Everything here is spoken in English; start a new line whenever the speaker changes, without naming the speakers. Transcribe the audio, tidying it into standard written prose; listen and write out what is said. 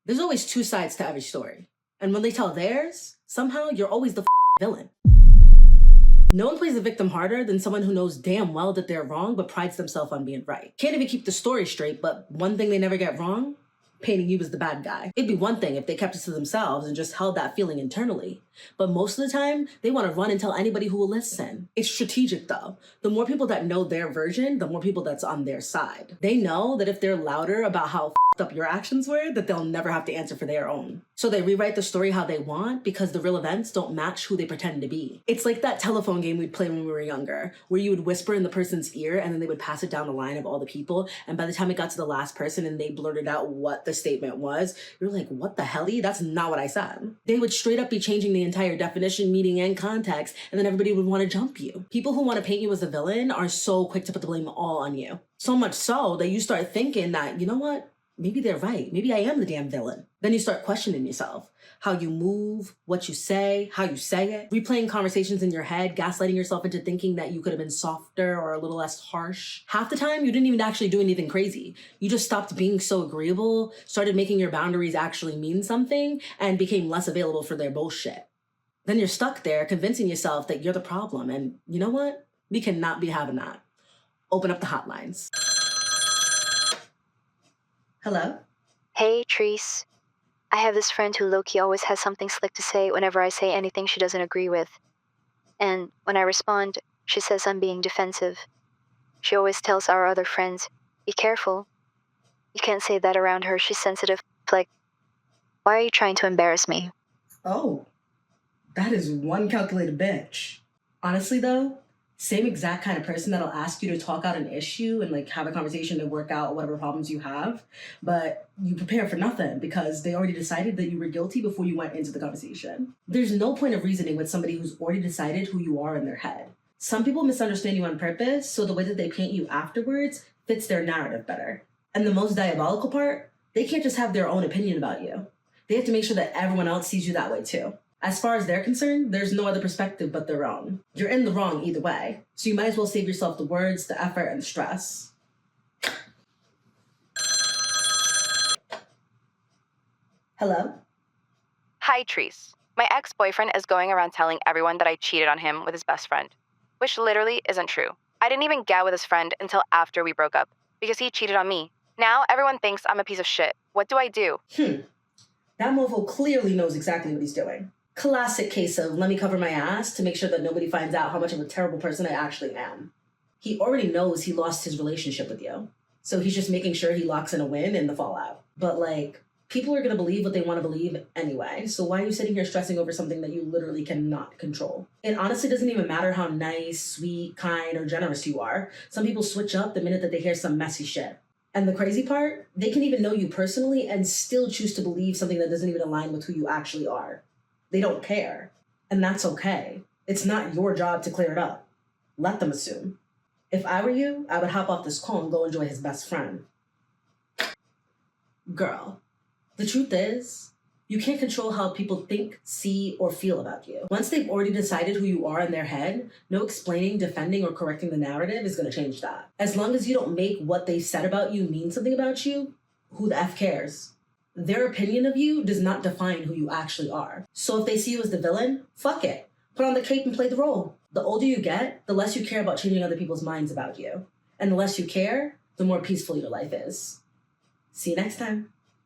There's always two sides to every story. And when they tell theirs, somehow you're always the villain. No one plays the victim harder than someone who knows damn well that they're wrong but prides themselves on being right. Can't even keep the story straight, but one thing they never get wrong, painting you as the bad guy. It'd be one thing if they kept it to themselves and just held that feeling internally. But most of the time, they want to run and tell anybody who will listen. It's strategic though. The more people that know their version, the more people that's on their side. They know that if they're louder about how up your actions were, that they'll never have to answer for their own. So they rewrite the story how they want because the real events don't match who they pretend to be. It's like that telephone game we'd play when we were younger, where you would whisper in the person's ear and then they would pass it down the line of all the people. And by the time it got to the last person and they blurted out what the statement was, you're like, what the hell? That's not what I said. They would straight up be changing the entire definition, meaning, and context, and then everybody would want to jump you. People who want to paint you as a villain are so quick to put the blame all on you. So much so that you start thinking that, you know what? Maybe they're right. Maybe I am the damn villain. Then you start questioning yourself. How you move, what you say, how you say it. Replaying conversations in your head, gaslighting yourself into thinking that you could have been softer or a little less harsh. Half the time, you didn't even actually do anything crazy. You just stopped being so agreeable, started making your boundaries actually mean something, and became less available for their bullshit. Then you're stuck there convincing yourself that you're the problem. And you know what? We cannot be having that. Open up the hotlines. Hello?
Hey, Therese. I have this friend who low-key always has something slick to say whenever I say anything she doesn't agree with. And when I respond, she says I'm being defensive. She always tells our other friends, be careful. You can't say that around her, she's sensitive. Like, why are you trying to embarrass me?
Oh, that is one calculated bitch. Honestly though, same exact kind of person that'll ask you to talk out an issue and like have a conversation to work out whatever problems you have, but you prepare for nothing because they already decided that you were guilty before you went into the conversation. There's no point of reasoning with somebody who's already decided who you are in their head. Some people misunderstand you on purpose, so the way that they paint you afterwards fits their narrative better. And the most diabolical part, they can't just have their own opinion about you. They have to make sure that everyone else sees you that way too. As far as they're concerned, there's no other perspective but their own. You're in the wrong either way, so you might as well save yourself the words, the effort, and the stress. Hello?
Hi, Therese. My ex-boyfriend is going around telling everyone that I cheated on him with his best friend, which literally isn't true. I didn't even get with his friend until after we broke up, because he cheated on me. Now everyone thinks I'm a piece of shit. What do I do?
That mofo clearly knows exactly what he's doing. Classic case of let me cover my ass to make sure that nobody finds out how much of a terrible person I actually am. He already knows he lost his relationship with you, so he's just making sure he locks in a win in the fallout. But like, people are gonna believe what they want to believe anyway, so why are you sitting here stressing over something that you literally cannot control? It honestly doesn't even matter how nice, sweet, kind, or generous you are. Some people switch up the minute that they hear some messy shit. And the crazy part, they can even know you personally and still choose to believe something that doesn't even align with who you actually are. They don't care. And that's okay. It's not your job to clear it up. Let them assume. If I were you, I would hop off this call and go enjoy his best friend. Girl, the truth is, you can't control how people think, see, or feel about you. Once they've already decided who you are in their head, no explaining, defending, or correcting the narrative is going to change that. As long as you don't make what they've said about you mean something about you, who the F cares? Their opinion of you does not define who you actually are. So if they see you as the villain, fuck it. Put on the cape and play the role. The older you get, the less you care about changing other people's minds about you. And the less you care, the more peaceful your life is. See you next time.